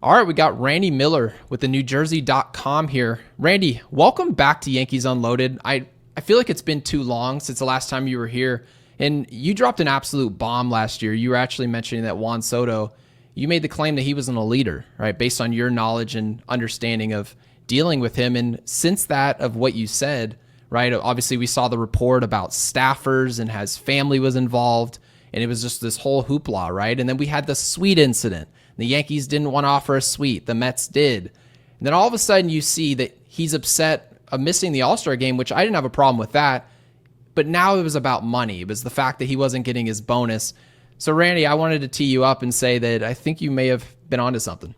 All right, we got Randy Miller with the NewJersey.com here. Randy, welcome back to Yankees Unloaded. I feel like it's been too long since the last time you were here, and you dropped an absolute bomb last year. You were actually mentioning that Juan Soto, you made the claim that he wasn't a leader, right, based on your knowledge and understanding of dealing with him. And since that, of what you said, right, obviously we saw the report about staffers and his family was involved, and it was just this whole hoopla, right? And then we had the suite incident. The Yankees didn't want to offer a suite. The Mets did. And then all of a sudden you see that he's upset of missing the All-Star game, which I didn't have a problem with that. But now it was about money. It was the fact that he wasn't getting his bonus. So, Randy, I wanted to tee you up and say that I think you may have been onto something.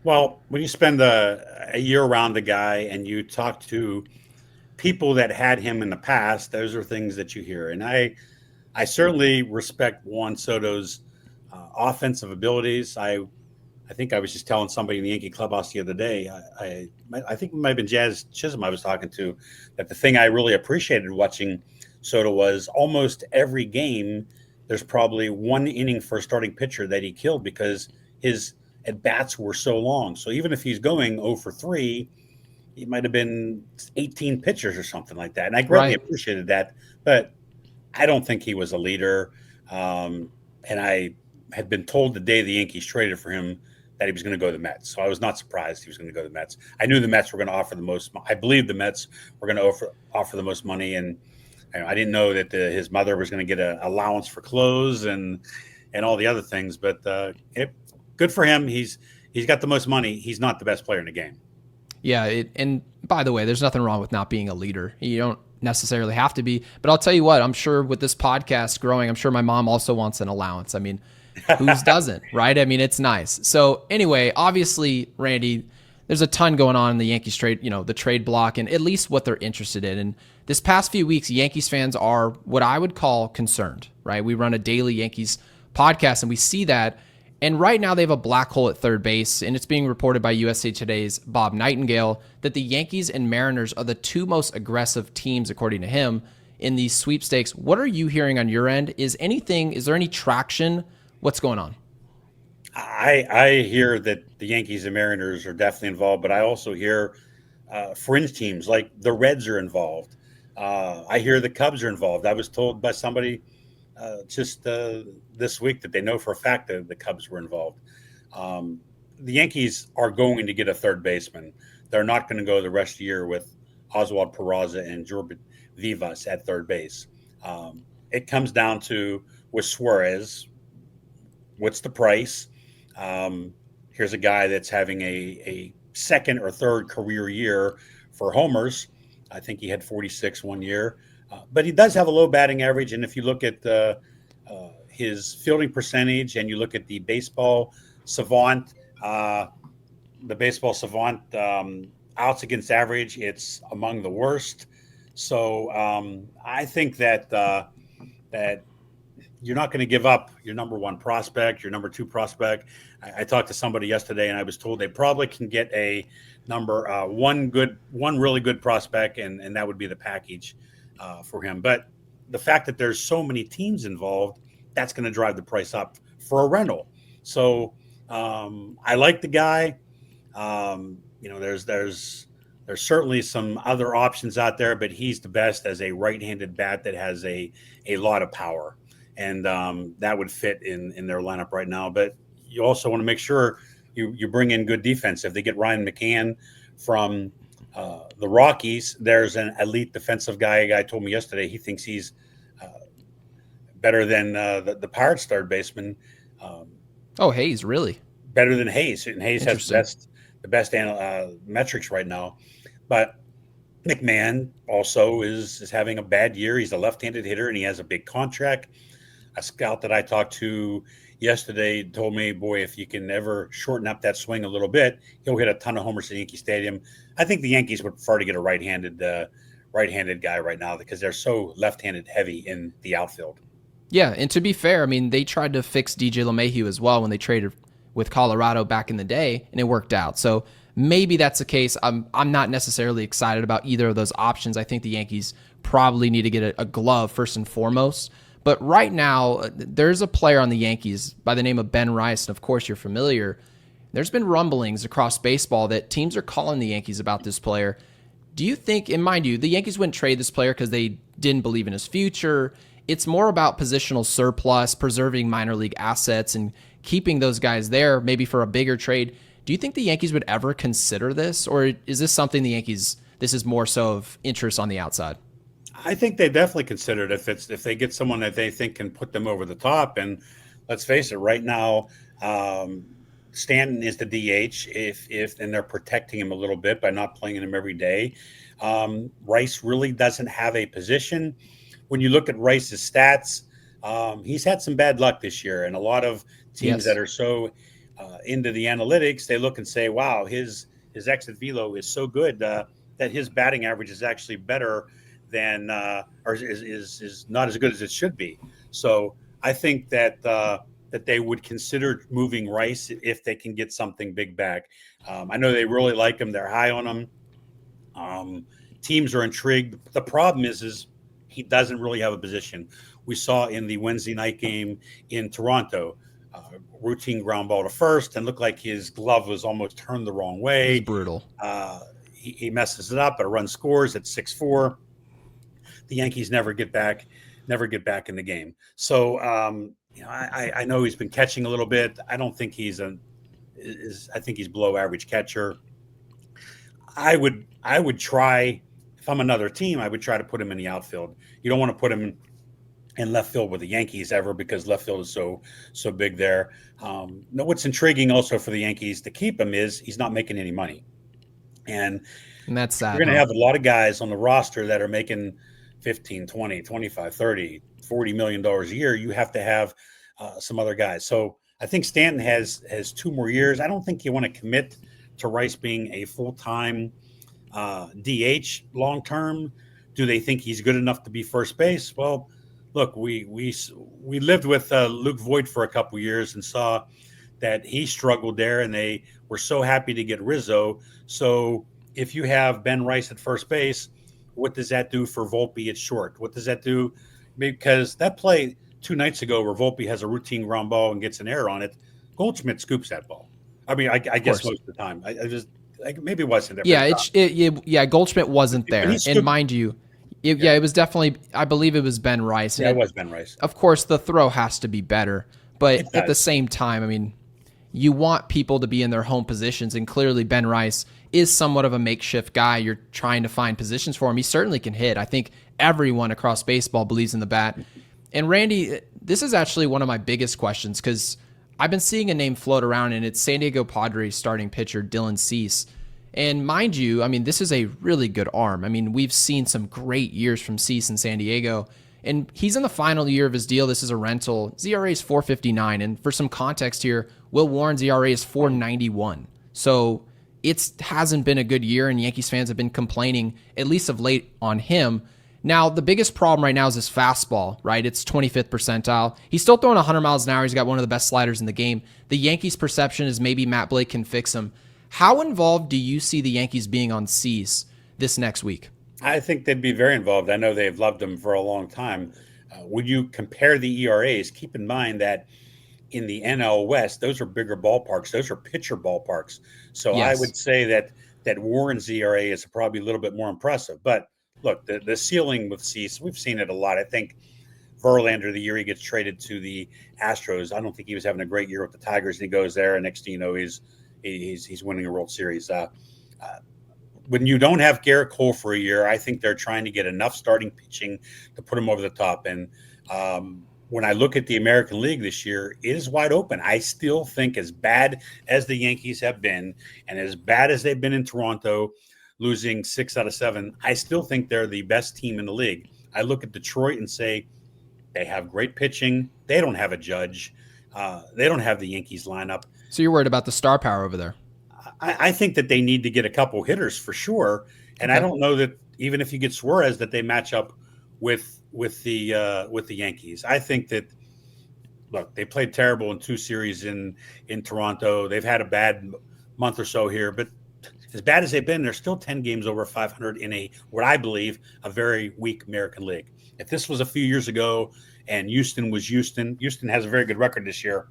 Well, when you spend a year around the guy and you talk to people that had him in the past, those are things that you hear. And I certainly respect Juan Soto's offensive abilities. I think I was just telling somebody in the Yankee clubhouse the other day. I think it might have been Jazz Chisholm I was talking to, that the thing I really appreciated watching Soto was almost every game there's probably one inning for a starting pitcher that he killed because his at bats were so long. So even if he's going 0 for 3, he might have been 18 pitchers or something like that. And I greatly appreciated that, but I don't think he was a leader. And I had been told the day the Yankees traded for him that he was going to go to the Mets. So I was not surprised he was going to go to the Mets. I knew the Mets were going to offer the most. I believe the Mets were going to offer the most money, and I didn't know that his mother was going to get an allowance for clothes and all the other things. But good for him. He's got the most money. He's not the best player in the game. Yeah, and by the way, there's nothing wrong with not being a leader. You don't necessarily have to be. But I'll tell you what, I'm sure with this podcast growing, I'm sure my mom also wants an allowance. I mean, whose doesn't, right? I mean, it's nice. So anyway, obviously, Randy, there's a ton going on in the Yankees trade, the trade block, and at least what they're interested in. And this past few weeks, Yankees fans are what I would call concerned, right? We run a daily Yankees podcast, and we see that. And right now they have a black hole at third base, and it's being reported by USA Today's Bob Nightingale that the Yankees and Mariners are the two most aggressive teams, according to him, in these sweepstakes. What are you hearing on your end? Is there any traction? What's going on? I hear that the Yankees and Mariners are definitely involved, but I also hear fringe teams like the Reds are involved. I hear the Cubs are involved. I was told by somebody just this week that they know for a fact that the Cubs were involved. The Yankees are going to get a third baseman. They're not going to go the rest of the year with Oswald Peraza and Jorge Vivas at third base. It comes down to with Suarez. What's the price? Here's a guy that's having a second or third career year for homers. I think he had 46 one year, but he does have a low batting average. And if you look at his fielding percentage and you look at the baseball savant, outs against average, it's among the worst. So I think that you're not going to give up your number one prospect, your number two prospect. I talked to somebody yesterday, and I was told they probably can get a one really good prospect, and that would be the package for him. But the fact that there's so many teams involved, that's going to drive the price up for a rental. So I like the guy. There's certainly some other options out there, but he's the best as a right-handed bat that has a lot of power. And that would fit in their lineup right now. But you also want to make sure you bring in good defense. If they get Ryan McCann from the Rockies, there's an elite defensive guy. A guy told me yesterday he thinks he's better than the Pirates third baseman. Hayes, really? Better than Hayes. And Hayes has the best metrics right now. But McMahon also is having a bad year. He's a left-handed hitter, and he has a big contract. A scout that I talked to yesterday told me, boy, if you can ever shorten up that swing a little bit, he'll hit a ton of homers at Yankee Stadium. I think the Yankees would prefer to get a right-handed guy right now because they're so left-handed heavy in the outfield. Yeah, and to be fair, I mean, they tried to fix DJ LeMahieu as well when they traded with Colorado back in the day, and it worked out. So maybe that's the case. I'm not necessarily excited about either of those options. I think the Yankees probably need to get a glove first and foremost. But right now, there's a player on the Yankees by the name of Ben Rice, and of course you're familiar. There's been rumblings across baseball that teams are calling the Yankees about this player. Do you think, and mind you, the Yankees wouldn't trade this player because they didn't believe in his future? It's more about positional surplus, preserving minor league assets, and keeping those guys there, maybe for a bigger trade. Do you think the Yankees would ever consider this, or is this something the Yankees, this is more so of interest on the outside? I think they definitely consider it if they get someone that they think can put them over the top. And let's face it, right now, um, Stanton is the DH. If and they're protecting him a little bit by not playing him every day. Rice really doesn't have a position. When you look at Rice's stats, he's had some bad luck this year, and a lot of teams that Yes. are so into the analytics, they look and say, "Wow, his exit velo is so good that his batting average is actually better than or is not as good as it should be." So I think that they would consider moving Rice if they can get something big back. I know they really like him; they're high on him. Um, Teams are intrigued. The problem is he doesn't really have a position. We saw in the Wednesday night game in Toronto, routine ground ball to first, and looked like his glove was almost turned the wrong It was way. brutal. He messes it up, but a run scores at 6-4. The Yankees never get back in the game. So I know he's been catching a little bit. I don't think I think he's below average catcher. I would try if I'm another team, I would try to put him in the outfield. You don't want to put him in left field with the Yankees ever because left field is so big there. No, what's intriguing also for the Yankees to keep him is he's not making any money, and And that's you're sad, going to huh? have a lot of guys on the roster that are making 15, 20, 25, 30, $40 million a year. You have to have some other guys. So I think Stanton has 2 more years. I don't think you want to commit to Rice being a full-time DH long term. Do they think he's good enough to be first base? Well, look, we lived with Luke Voigt for a couple years and saw that he struggled there, and they were so happy to get Rizzo. So if you have Ben Rice at first base, what does that do for Volpe at short? What does that do? Because that play 2 nights ago where Volpe has a routine ground ball and gets an error on it, Goldschmidt scoops that ball. I mean, I Of guess course. most of the time. I just maybe it wasn't there, Yeah, yeah, Goldschmidt wasn't but he there. And scooped. mind you, Yeah, yeah, it was definitely, I believe it was Ben Rice. And yeah, it was Ben Rice. of course, the throw has to be better. It But at the does. same time, I mean, you want people to be in their home positions. And clearly, Ben Rice is somewhat of a makeshift guy. You're trying to find positions for him. He certainly can hit. I think everyone across baseball believes in the bat. And Randy, this is actually one of my biggest questions because I've been seeing a name float around, and it's San Diego Padres starting pitcher Dylan Cease. And mind you, I mean, this is a really good arm. I mean, we've seen some great years from Cease in San Diego, and he's in the final year of his deal. This is a rental. His ERA is 4.59, and for some context here, Will Warren's ERA is 4.91. So it hasn't been a good year, and Yankees fans have been complaining, at least of late, on him. Now, the biggest problem right now is his fastball, right? It's 25th percentile. He's still throwing 100 miles an hour. He's got one of the best sliders in the game. The Yankees' perception is maybe Matt Blake can fix him. How involved do you see the Yankees being on Cease this next week? I think they'd be very involved. I know they've loved him for a long time. When you compare the ERAs, keep in mind that in the NL West, those are bigger ballparks. Those are pitcher ballparks. So I Yes, would say that Warren's ERA is probably a little bit more impressive. But look, the ceiling with Cease, we've seen it a lot. I think Verlander, the year he gets traded to the Astros, I don't think he was having a great year with the Tigers, and he goes there, and next thing you know, he's winning a World Series. When you don't have Garrett Cole for a year, I think they're trying to get enough starting pitching to put him over the top. And when I look at the American League this year, it is wide open. I still think as bad as the Yankees have been and as bad as they've been in Toronto, losing 6 out of 7, I still think they're the best team in the league. I look at Detroit and say they have great pitching. They don't have a Judge. They don't have the Yankees lineup. so you're worried about the star power over there. I think that they need to get a couple hitters for sure, and I Okay. don't know that even if you get Suarez, that they match up with the Yankees. I think that look, they played terrible in 2 series in Toronto. They've had a bad month or so here, but as bad as they've been, they're still 10 games over 500 in a what I believe a very weak American League. If this was a few years ago and Houston was Houston has a very good record this year.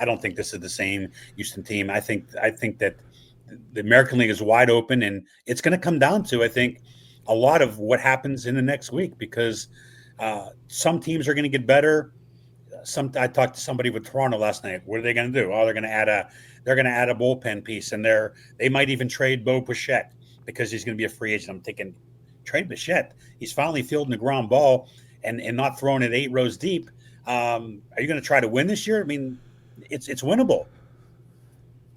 I don't think this is the same Houston team. I think that the American League is wide open, and it's going to come down to, I think, a lot of what happens in the next week, because some teams are going to get better. I talked to somebody with Toronto last night. What are they going to do? Oh, they're going to add a bullpen piece, and they might even trade Bo Bichette because he's going to be a free agent. I'm thinking, trade Bichette. He's finally fielding the ground ball and not throwing it 8 rows deep. Are you going to try to win this year? I mean, it's winnable.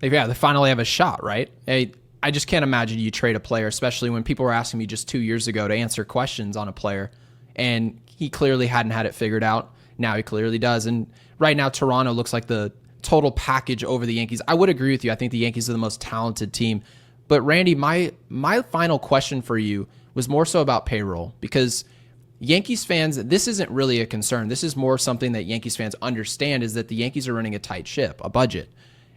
Yeah, they finally have a shot, right? I just can't imagine you trade a player, especially when people were asking me just 2 years ago to answer questions on a player, and he clearly hadn't had it figured out. Now he clearly does. And right now, Toronto looks like the total package over the Yankees. I would agree with you. I think the Yankees are the most talented team. But Randy, my final question for you was more so about payroll, because Yankees fans, this isn't really a concern. This is more something that Yankees fans understand, is that the Yankees are running a tight ship, a budget.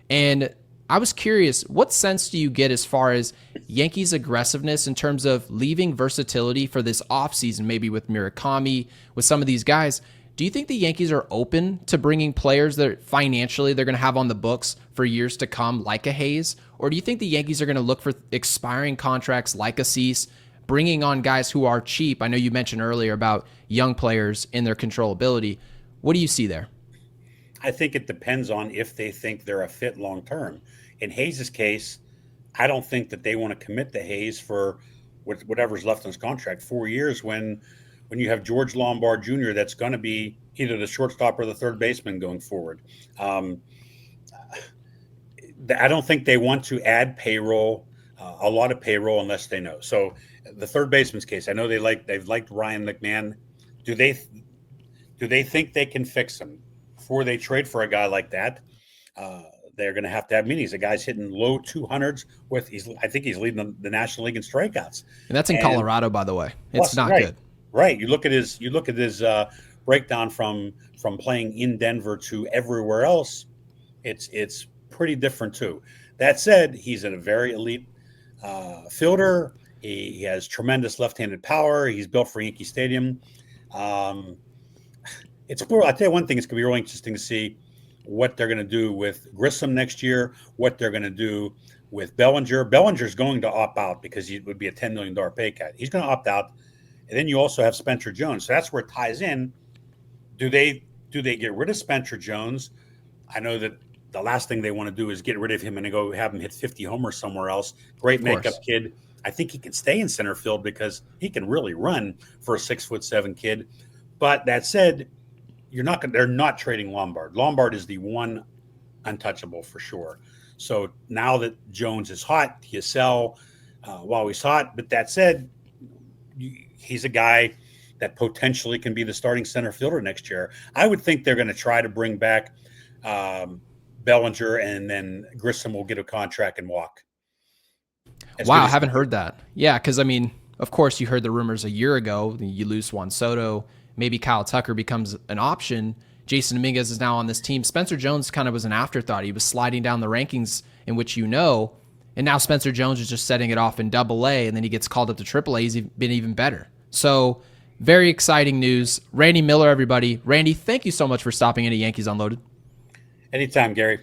And I was curious, what sense do you get as far as Yankees aggressiveness in terms of leaving versatility for this offseason, maybe with Murakami, with some of these guys? Do you think the Yankees are open to bringing players that financially they're going to have on the books for years to come, like a Hayes? Or do you think the Yankees are going to look for expiring contracts like a Cease, bringing on guys who are cheap? I know you mentioned earlier about young players in their controllability. What do you see there? I think it depends on if they think they're a fit long term. In Hayes' case, I don't think that they want to commit to Hayes for whatever's left on his contract, 4 years, when you have George Lombard Jr. that's going to be either the shortstop or the third baseman going forward. I don't think they want to add payroll, a lot of payroll, unless they know. So the third baseman's case, I know they've liked Ryan McMahon. Do they think they can fix him before they trade for a guy like that? They're going to have meetings. The guy's hitting low 200s I think he's leading the National League in strikeouts. And that's in Colorado, by the way. It's not right, good. Right. You look at his breakdown from playing in Denver to everywhere else. It's pretty different too. That said, he's a very elite fielder. He has tremendous left-handed power. He's built for Yankee Stadium. I'll tell you one thing. It's going to be really interesting to see what they're going to do with Grissom next year, what they're going to do with Bellinger. Bellinger's going to opt out because he would be a $10 million pay cut. He's going to opt out. And then you also have Spencer Jones. So that's where it ties in. Do they get rid of Spencer Jones? I know that the last thing they want to do is get rid of him and go have him hit 50 homers somewhere else. Great makeup kid. I think he can stay in center field because he can really run for a 6'7" kid. But that said, they're not trading Lombard. Lombard is the one untouchable for sure. So now that Jones is hot, you sell while he's hot. But that said, he's a guy that potentially can be the starting center fielder next year. I would think they're going to try to bring back Bellinger, and then Grissom will get a contract and walk. Wow, I haven't heard that. Yeah, because, I mean, of course, you heard the rumors a year ago. You lose Juan Soto. Maybe Kyle Tucker becomes an option. Jason Dominguez is now on this team. Spencer Jones kind of was an afterthought. He was sliding down the rankings, in which and now Spencer Jones is just setting it off in Double-A, and then he gets called up to Triple-A. He's been even better. So very exciting news. Randy Miller, everybody. Randy, thank you so much for stopping into Yankees Unloaded. Anytime, Gary.